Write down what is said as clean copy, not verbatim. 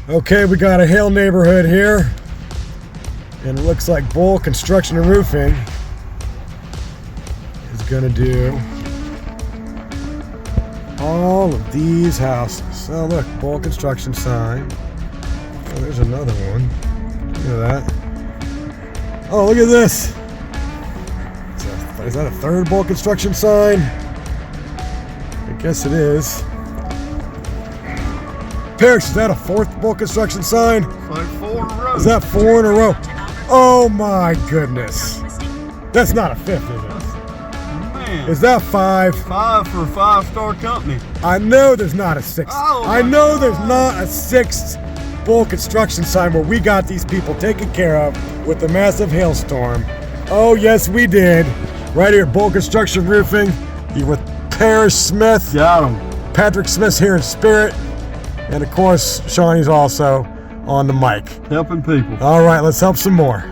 Okay, we got a hail neighborhood here, and it looks like Bull Construction and Roofing is gonna do all of these houses. Oh look, Bull Construction sign. Oh, there's another one. Look at that. Oh, look at this. Is that a third Bull Construction sign? I guess it is. Parrish, is that a fourth Bull Construction sign? It's like 4 in a row. Is that 4 in a row? Oh my goodness. That's not a fifth, is it? Man. Is that 5? 5 for a 5-star company. I know there's not a 6th. Oh I my know there's God. not a 6th Bull Construction sign where we got these people taken care of with the massive hailstorm. Oh yes, we did. Right here, Bull Construction Roofing. You with Parrish Smith. Got him. Patrick Smith's here in spirit. And of course, Shawnee's also on the mic. Helping people. All right, let's help some more.